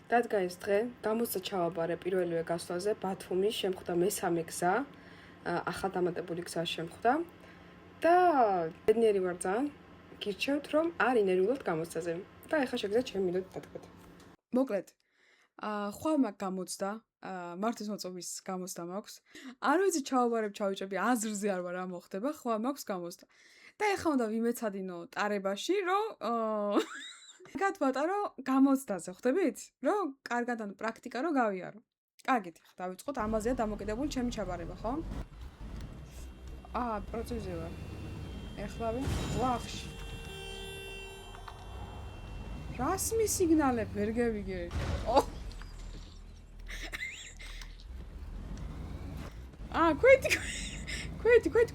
დადგა ეს დღე, გამოსცა ჩავაბარე პირველივე გასვლაზე, ბათუმის შემხვდა მესამე გზა, ახალ დამატებული გზა შემხვდა და ბედნიერი ვარ ძალიან, გირჩევთ რომ არ ინერვიულობთ გამოცდაზე და ეხლა შეგიძლიათ ჩემი მინუტით დადგათ. მოკლედ, ხვალ მაგ გამოცდა, მართვის მოწვევის გამოცდა მაქვს. არ ვიცი ჩავაბარებ, ჩავიჭები, აზრზე არ ვარ რა მოხდება, ხვალ მაქვს გამოცდა. და ეხლა უნდა ვიმეცადინო ტარებაში, რომ გათვატარო გამოცდაზე, ხვდებით? რომ კარგად ანუ პრაქტიკა რომ გავიარო. კარგით, ხა დავიწყოთ, ამაზეა დამოკიდებული ჩემი ჩაბარება, ხო? პროცესზე ვარ. ეხლავე ვახში. რას მისიგნალებ, ვერ გევიგე.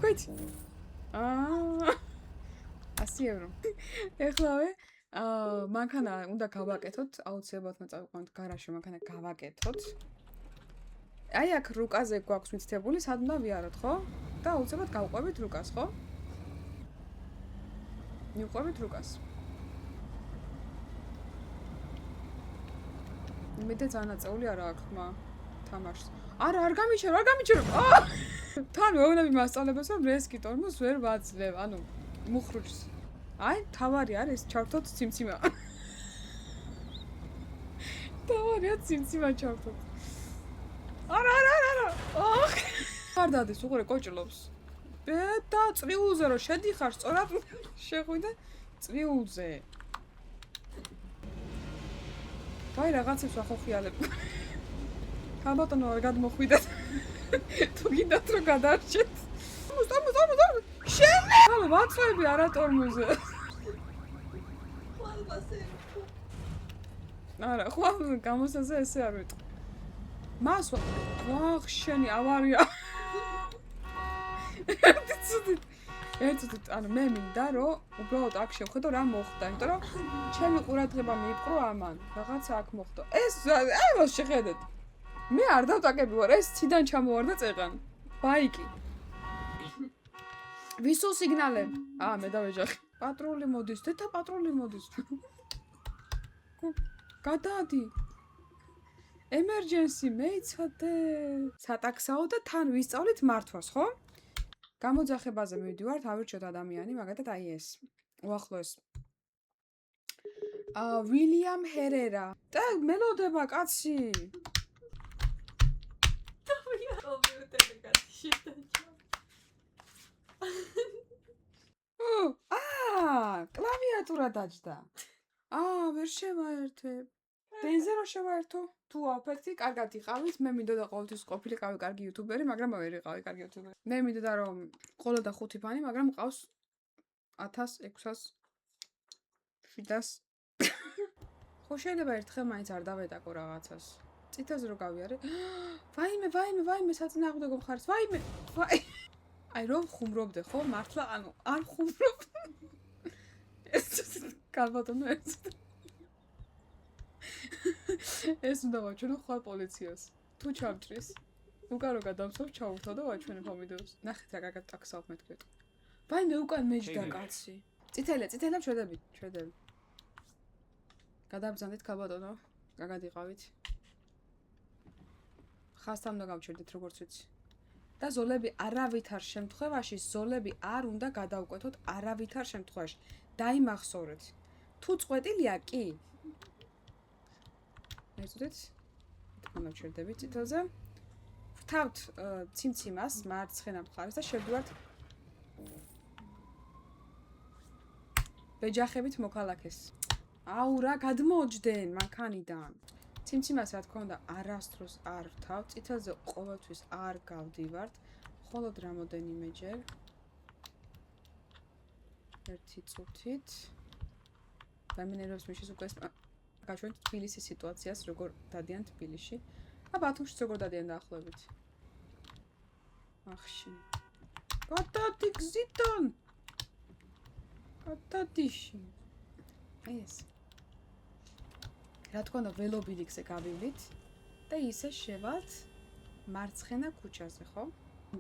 ქვეთი. 100 ევრო. ეხლავე მანქანა უნდა გავაკეთოთ, აუცილებლად წავიყვანოთ გარაჟში, მანქანა გავაკეთოთ. აი აქ რუკაზე გვაქვს მითითებული, სად უნდა ვიაროთ, ხო? და აუცილებლად გავყვებით რუკას, ხო? მივყვებით რუკას. მეთე ძანაწეული არა აქვს ხმა თამაშს. არ გამიჩერო. თან ვეუბნები მასწავლებლებს, რომ რესკი ტორმოს ვერ ვაძლევ, ანუ მუხრუჭს. აი, თავარი არის ჩავთოთ ციმციმა. თავარია ციმციმა ჩავთოთ. არა. არ დადეს, უყურე კოჭლობს. და წრიულზე რომ შედიხარ, სწორად შეხვიდე წრიულზე. ვაი, რაღაცებს ვახოხიალებ. ხალბატონო, არ გადმოხვიდეთ. თუ გინდათ რომ გადარჩეთ. სტოპ. შენ! ხალ ვაწვევი არა ტორმოზე. არა, ხვალ გამოსაზე ესე არ ვიტყვი. მას ვახ შენი ავარია. ერთით, ანუ მე მინდა რომ უბრალოდ აქ შევხედო რა მოხდა, იმიტომ რომ ჩემი ყურადღება მიიპყრო ამან. რაღაცა აქ მოხდა. ეს აი მას შეხედეთ. მე არ დავტაკები ვარ, ეს ციდან ჩამოვარდა წეღან. ბაიკი. ვისო სიგნალე? მე დავეჯახი. პატრული მოდის, დედა პატრული მოდის. გადადი. ემერჯენსი მეიცადე. სატაქსაო და თან ვისწავლით მართვას, ხო? გამოძახებაზე მივდივართ, ავირჩიოთ ადამიანი, მაგათად აი ეს. უახლოეს. ვილიამ ჰერერა. და მელოდება კაცი. კლავიატურა დაჯდა. ვერ შევაერთებ. ბენზე რო შევაერთო? თუ აფექტი, კარგად იყავით, მე მინდოდა ყოველთვის ყოფილიყავი კარგი იუთუბერი, მაგრამ ვერ იყავი კარგი იუთუბერი. მე მინდოდა რომ ყოლოდა 5 ფანი, მაგრამ მყავს 1600 700. ხო შეიძლება ერთხელ მაინც არ დავეტაკო რაღაცას. წითელზე რო გავიარე. ვაიმე, საწინააღმდეგო მხარეს. ვაიმე. აი რომ ხუმრობდე, ხო? მართლა, ანუ არ ხუმრობ. ეს კალბატონო ეს. ეს უნდა ვაჩვენო ხვალ პოლიციას. თუ ჩამჭრის. უკან რო გადავსვავ, ჩავურთავ და ვაჩვენე პომიდორს. ნახეთ რა კარგად ტაქსავ მეთქვი. ვაიმე უკან მეჯდა კაცი. წითელებ შედებით. გადაბრძანდით კალბატონო. კარგად იყავით. ხასთან უნდა გავჩერდეთ როგორც ვიცი. და ზოლები არავითარ შემთხვევაში ზოლები არ უნდა გადავკვეთოთ არავითარ შემთხვევაში. დაიმახსოვრეთ. თუ წყვეტილია კი. ეცოდეთ. თქო ჩერდებით წითელზე. ვთავთ ციმციმას მარცხენა მხარეს და შევდივართ ბეჯახებით მოქალაქეს. აუ რა გადმოჯდნენ მანქანიდან. ციმციმას რა თქმა უნდა არასდროს არ ვთავთ, წითელზე ყოველთვის არ გავდივართ, მხოლოდ რამოდენიმეჯერ. ერთი წუთით. დამინერებს მიშის უკვე გაჩვენეთ თბილისის სიტუაციას, როგორ დადიან თბილისში. ბათუმშიც როგორ დადიან დაახლოებით. ახში. გადადი გზიდან. გადადიში. ეს. რა თქმა უნდა ველობილიქზე გავივლით და ისე შევალთ მარცხენა ქუჩაზე, ხო?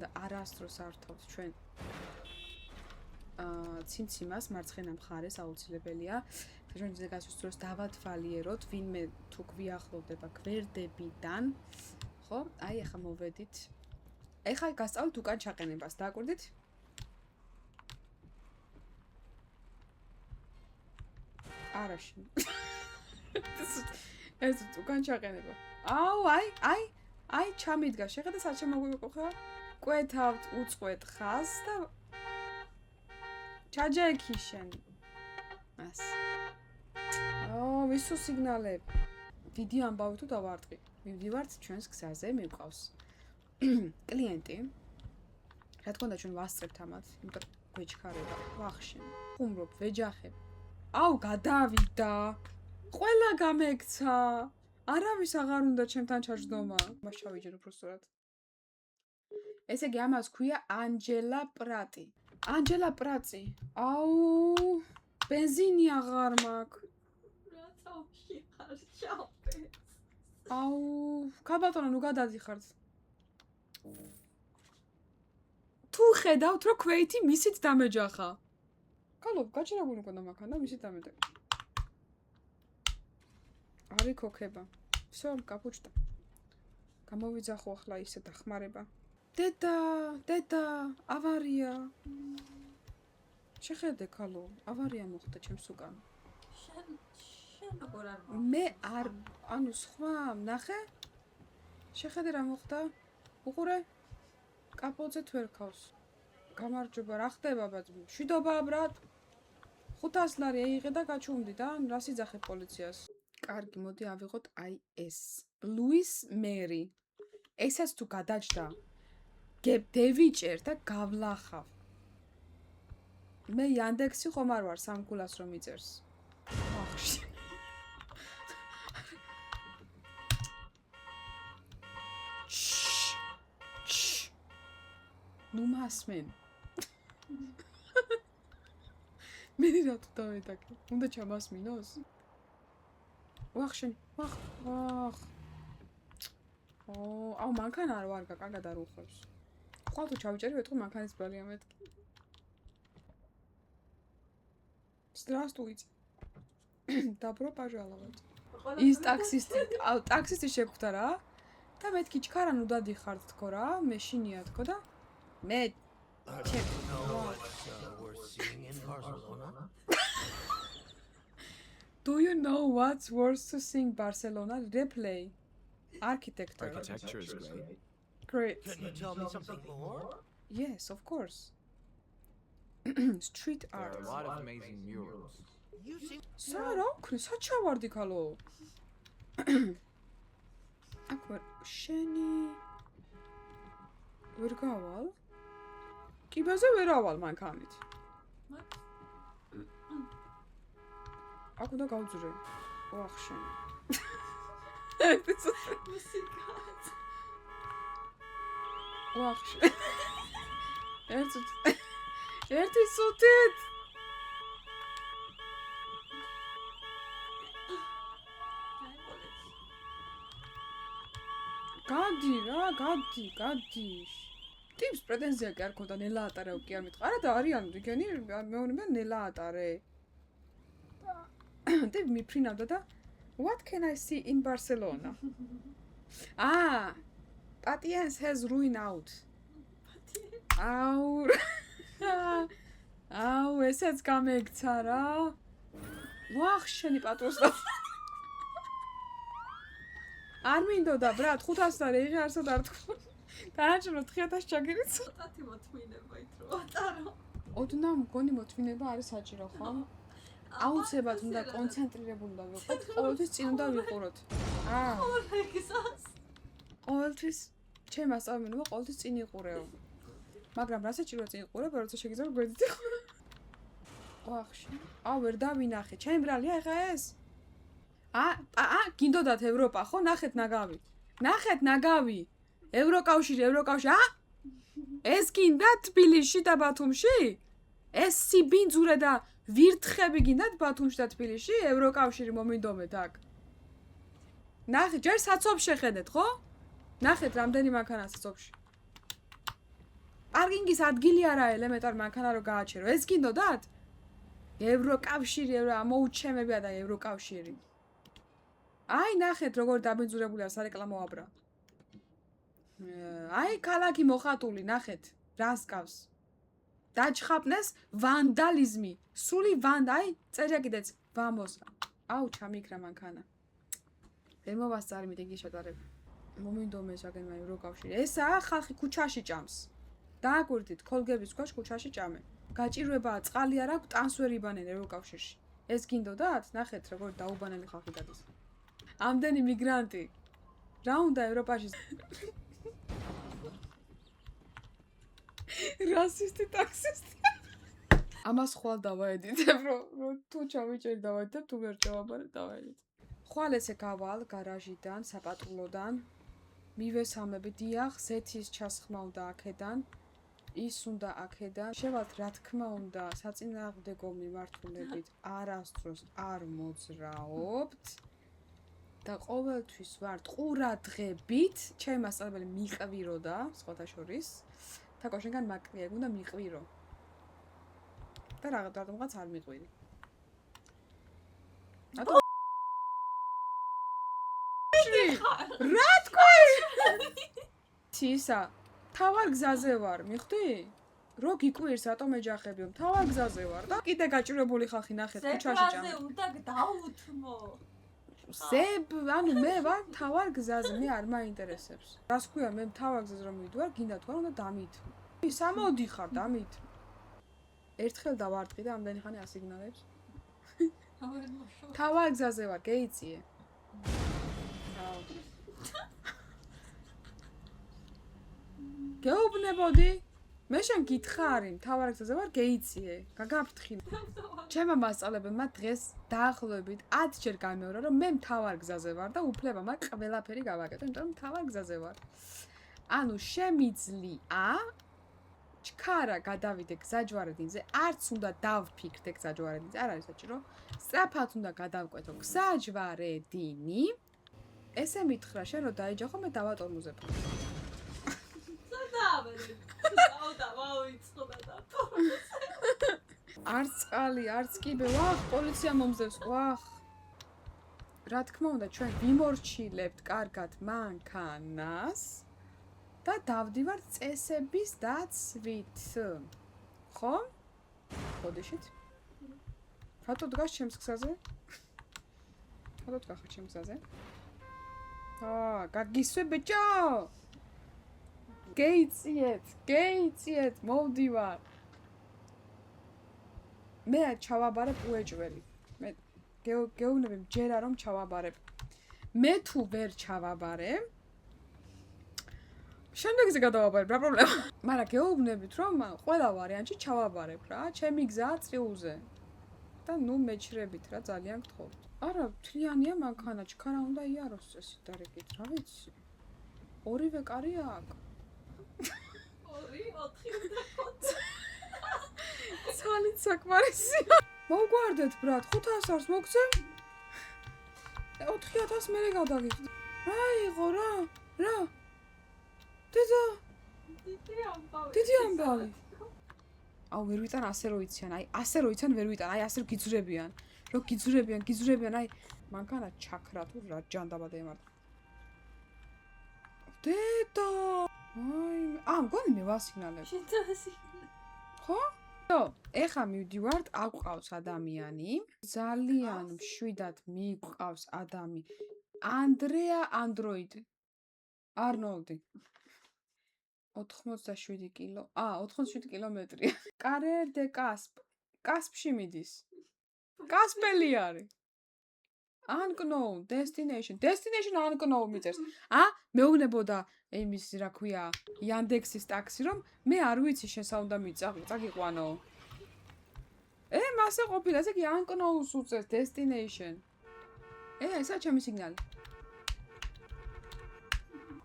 და არასდროს არ ვთავთ ჩვენ ციმციმას მარცხენა მხარეს აუცილებელია. ჩვენზე გასვლის დავათვალიეროთ, ვინმე თუ გვიახლოვდება გვერდებიდან. ხო? აი ახლა მოვედით. ეხლა გასწავლით უკან ჩაყენებას, დააკვირდით? არაში. ეს უკან ჩაყენება. აუ, აი, ჩამიდგა. შეხედე სად შემოგვიყო ხა? კვეთავთ უწყვეტ ხაზს და ჩაჯექი შენ. ას. ვისო სიგნალები. დიდი ამბავი თუ დავარტყი. მივდივართ ჩვენს გზაზე, მივყავს კლიენტი. რა თქმა უნდა ჩვენ ვასწრებთ ამათ, იმიტომ გვეჩქარება. ვახშენ. ხუმრობ, ვეჯახებ. აუ, გადავიდა. ყველა გამექცა. არავის აღარ უნდა ჩემთან ჩაჯდომა. მას ჩავიჯერ უფრო სწორად. ესე იგი ამას ქვია ანჯელა პრატი. ანჯელა პრატი. აუ, ბენზინი აღარ მაქვს. რაცავში ხარ ჩავფე. აუ, ქაბატონო, ნუ გადადიხართ. თუ ხედავთ, რომ ქვეითი მისით დამეჯახა. კალო, გაჭირებული მქონდა მაქან და მისით დამეჯახა. არი ქოქება. всё, კაპუჩტა. გამოვიძახო ახლა ისე დახმარება. დედა, ავარია. შეხედე კალო, ავარია მოხდა ჩემს უკან. შენ როგორ არ მე არ, ანუ სხვა, ნახე? შეხედე რა მოხდა? უყურე? კაპოზე თვერქავს. გამარჯობა, რა ხდება ბაძმი? მშვიდობა ბრატ. 500 ლარი ეიღე და გაჩუმდი და რას იძახებ პოლიციას? კარგი, მოდი ავიღოთ აი ეს. ლუის მერი. ესაც თუ გადაჭდა, დევიჭერ და გავლახავ. მე იანდექსი ხომ არ ვარ 3 გულას რომ იწერს. ახში. ნუ მასმენ. მე რა თუ დავედაკე? უნდა ჩამასმინოს? ვახშენ, ვახ. აუ, მანქან არ ვარგა, კარგად არ უხევს. ხვალ თუ ჩავიჭერი, ვეთქო მანქანის ბრალია მეთქი. Здравствуйте. Добро пожаловать. ის ტაქსისტი შეგვხვდა რა. და მეთქი ჩქარა ნუ დადიხართ თქო რა, მე შინია თქო და მე Do you know what's worth to sing Barcelona? Replay. Architecture. Architecture is great. Great. Can you tell me something more? Yes, of course. Street There art. are a lot of amazing murals. You seem Sara, საჩავარდი ქალო. აქ შენი ვერ გავალ? კიბაზე ვერ ავალ მანქანით. აქ უნდა გავძრე. ვახ შენი. მუსიკაც. ვახ შენი. ერთი სუთით. გადი რა, გადი. ტიპს პრეტენზია კი არ ქონდა ნელა ატარე კი არ მითხრა. არა და არიან იქენი მეუბნება ნელა ატარე. ტიპ მიფრინავდა და What can I see in Barcelona? Patience has ruined out. აუ, ესეც გამექცა რა. ვახ, შენი პატრონს და არ მინდოდა ბრატ 500 ლარი ეღე არსად არ თქვა. დანარჩენო 4000 ჩაგირიცხო. ტათი მოთმინება იქ რო ატარო. ოდნავ მგონი მოთმინება არის საჭირო ხო? აუცილებლად უნდა კონცენტრირებული უნდა ვიყოთ, ყოველთვის წინ უნდა ვიყუროთ. ორეგზას. ყოველთვის ჩემ ასწავლებლმა ყოველთვის წინ იყურეო. მაგრამ რა საჭიროა წინ იყურებ, როცა შეგიძლია გვერდით იყურე. ვახში. ვერ დავინახე. ჩემი ბრალია ეხა ეს? გინდოდათ ევროპა, ხო? ნახეთ ნაგავი. ევროკავშირი. ეს გინდა თბილისში და ბათუმში? ეს სიბინძურე და ვირთხები გინდათ ბათუმში და თბილისში? ევროკავშირი მომინდომეთ აქ. ნახეთ, ჯერ საცობ შეხედეთ, ხო? ნახეთ რამდენი მანქანაა საცობში. პარკინგის ადგილი არა ელემენტარ მანქანა რო გააჩერო. ეს გინდოდათ? ევროკავშირი, ამოუჩემებია და ევროკავშირი. აი, ნახეთ, როგორ დაბინძურებულია სარეკლამო აბრა. აი, ქალაქი მოხატული, ნახეთ, რას გავს. დაჩხაპნეს ვანდალიზმი. სული აი, წერია კიდეც ვამოსა. აუ, ჩამიქრა მანქანა. ვერ მოვასწარი მით იგი შეტარები. მომინდომე საგენმა ევროკავშირი. ესაა ხალხი ქუჩაში ჭამს. დააკვირდით, ქოლგების ქვეშ ქუჩაში ჭამენ. გაჭირვებაა, წყალი არ აქვს, ტანს ვერ იბანენ ევროკავშირში. ეს გინდოდათ? ნახეთ, როგორ დაუბანელი ხალხი დადის. ამდენი მიგრანტი. რა უნდა ევროპაში? რასისტი, ტაქსისტი. ამას ხვალ დავაედიტებ, რომ თუ ჩავიჭერ დავაედიტებ, თუ ვერ ჩავაბარე დავაედიტებ. ხვალ ესე გავალ გარაჟიდან, საპატრულოდან. მივესალმები, დიახ, ზეთის ჩასხმა უნდა აქედან. ის უნდა აქედან. შევალთ, რა თქმა უნდა, საწინააღმდეგო მიმართულებით არასდროს არ მოძრაობთ. და ყოველთვის ვართ ყურადღებით, ჩემი მასწავლებელი მიყვიროდა, სხვათა შორის. თაკო შენგან მაკლია, უნდა მიყვირო. და რაღაცა არ მიყვირი. რა თქვი? თისა, თავარ გზაზე ვარ, მიხვდი? რო გიკვირს რატომ ეჯახებიო? თავარ გზაზე ვარ და კიდე გაჭირვებული ხალხი ნახეთ ქუჩაში ჭამს. ზებრაზე უნდა დაუთმო. ზებ, ანუ მე ვარ თავარ გზაზე, მე არ მაინტერესებს. რას ქვია, მე თავარ გზაზე რომ მივიდვარ, გინდა თუ არ უნდა დამითმო. სამოდიხარ, დამითმო. ერთხელ დავარტყი და ამდენი ხანი ასიგნალებს. თავარ გზაზე ვარ, გეიციე. გეუბნებოდი? მე შენ გითხარი, თავარ გზაზე ვარ, გეიციე. გაგაფრთხილე. ჩემმა მასწავლებელმა დღეს დაახლოებით 10 ჯერ გამეორა, რომ მე თავარ გზაზე ვარ და უფლება მაქვს ყველაფერი გავაკეთო, იმიტომ რომ თავარ გზაზე ვარ. ანუ შემიძლია ჩქარა გადავიდე გზაჯვარედინზე, არც უნდა დავფიქრდე გზაჯვარედინზე, არ არის საჭირო. სწრაფად უნდა გადავკვეთო გზაჯვარედინი. ესე მითხრა შენ რომ დაეჯახო, მე დავატორმუზებ. არც წყალი, არც კიბე, ვახ, პოლიცია მომზევს, ვახ. რა თქმა უნდა, ჩვენ ვიმორჩილებთ კარგად მანქანას და დავდივართ წესების დაცვით. ხო? ხოდიშით? რატო დგას ჩემს გზაზე? რატო დგახარ ჩემს გზაზე? გაგისვე ბიჭო! გეიციეთ, მოვდივარ. მე ჩავაბარებ უეჭველი. მე გეუბნები მჯერა რომ ჩავაბარებ. მე თუ ვერ ჩავაბარებ, შემდეგზე გადავაბარებ, რა პრობლემა? მაგრამ გეუბნებით რომ ყველა ვარიანტში ჩავაბარებ რა, ჩემი გზაა წიულზე. და ნუ მეჩრებით რა, ძალიან გთხოვთ. არა, თლიანია მანქანა, ჩქარა უნდა იაროს წესით დარეკით, რა ვიცი. ორივე კარი აქვს. 2-4 ცალით საკმარისია. მოგვარდეთ ბრატ, 500 არს მოგცემ? 4000 მერე გადაგიხდი. რა იყო რა? დიდი ამბავი. აუ ვერ ვიტან ასე რო იციან, აი ასე რო იციან ვერ ვიტან, აი ასე რო გიძრებიან. რო გიძრებიან, აი მანქანა ჩაქრა თუ რა ჯანდაბად ემართა. დედა. აი, მგონი მე ვასიგნალებ. ხო? ეხა მივდივართ, აგვყავს ადამიანი, ძალიან მშვიდად მიგვყავს ანდრეა ანდროიდი. არნოლდი. 87 კილო. 87 კილომეტრია. კარერ დე კასპ. კასპში მიდის. კასპელი არის. unknown destination. Destination unknown მიწერს. მეუბნებოდა იმის რა ქვია, Yandex-ის ტაქსი რომ მე არ ვიცი შენ სა უნდა წაგიყვანო. მასე ყოფილა, ესე იგი unknown-ს უწევს destination. ესა ჩემი სიგნალი.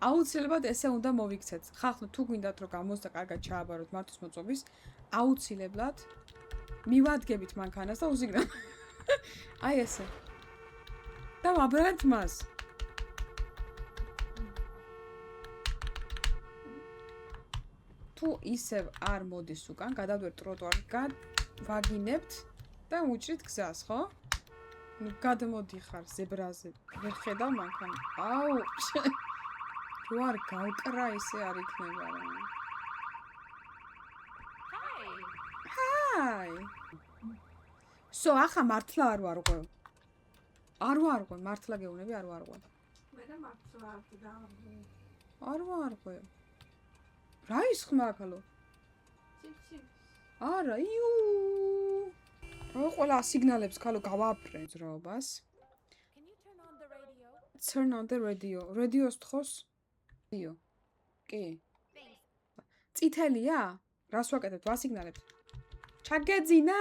აუცილებლად ესე უნდა მოვიქცეთ. ხახლა თუ გვინდათ რომ გამოსდა კარგად ჩააბაროთ მართვის მოწობის, აუცილებლად მივადგებით მანქანას და უსიგნალ. აი ესე. და ვაბრალეთ მას. თუ ისევ არ მოდის უკან, გადავდივართ ტროტუარზე, ვაგინებთ და უჭრით გზას, ხო? ნუ გადმოდიხარ ზებრაზე. ვერ ხედავ მანქანა. აუ. რო არ გავკრა ისე არ იქნება რა. ჰაი. სო ახლა მართლა არ ვარღვევ. არ ვარღვევ, მართლა გეუბნები არ ვარღვევ. მე რა მართლა არ დავარღვე. არ ვარღვევ. რა ის ხმა ახალო? ციფ. არა, იუ. რო ყველა სიგნალებს ხალო გავაფრე ძროობას. Can you turn on the radio? Turn on the radio. Radio-ს თხოს? დიო. კი. წითელია? რას ვაკეთებ? ვასიგნალებთ? ჩაგეძინა?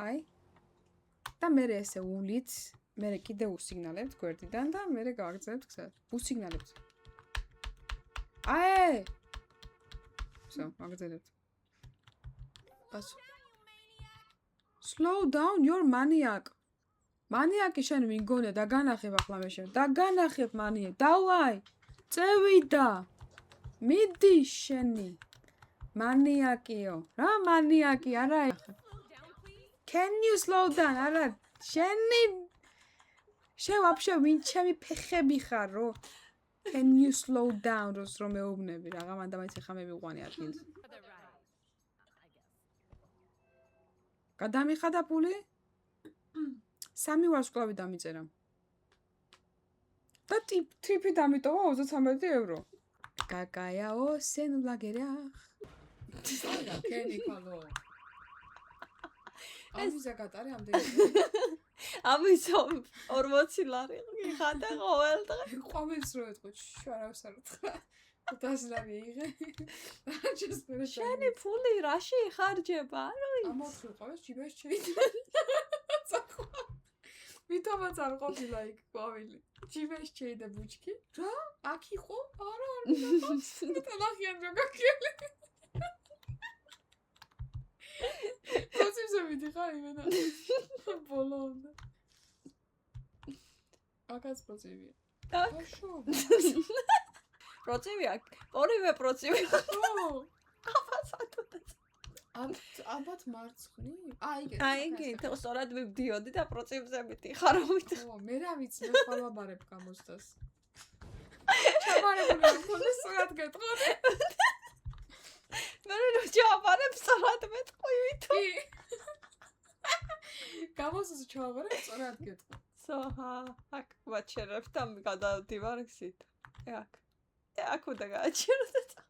აი. და მე ესე ულით, მე კიდე უსიგნალებთ გვერდიდან და მე გავაგრძელებთ გზას. უსიგნალებთ. აი! So, აგრძელებთ. Bas. Slow down, you're maniac. Maniac შენ ვინგონე და განახებ ახლა მე შენ. და განახებ მანიე. დავაი. წევიდა. მიდი შენი. Maniac-იო. რა maniac-ი არა? Can you slow down? არა. შენი შენ вообще ვინ ჩემი ფეხები ხარ რო? Can you slow down? როს რომ მეუბნები რაღა მანდა მაინც ხა მე მიყვანი ადგილს. გადამიხადა პული? 3 ვარსკვლავი დამიწერა. და ტრიპი დამიტოვა 33 евро. Какая осень в лагерях. და კენი ხალო. ამის აკატარი ამდენი. ამის 40 ლარი ხადა ყოველდღე. ყვამელს რო ეთქო, შარავს არ უთხრა. 500 ლარი იღე. შენი ფული რაში იხარჯება? ამოთხილ ყავს ჯიბეს შეიძლება. ვითომაც არ ყოფილა იქ ყვავილი. ჯიბეს შეიძლება ბუჩკი? რა? აქ იყო? არა, არ მინდა. ტალახიან რო გაქიელი. პროცესზე მიდიხარ იმენა. ბოლონდა. აკაც პროცესია. აშო. პროცესია? ორივე პროცესია. ო. აფასატო. ალბათ მარცხნი? აიგე, თო სწორად მივდიოდი და პროცესზე მიდიხარ ამით. ო, მე რა ვიცი, მე ხალაბარებ გამოსტას. ჩაბარებული არ მქონდა სწორად გეტყოდი. მე რო ჩაბარებ სწორად მეტყვივით. კი. გამოსტას ჩაბარებ სწორად გეტყო. სოჰა, აქ ვაჩერებ და გადავდივარ გზით. აქ. აქ უნდა გააჩეროთ.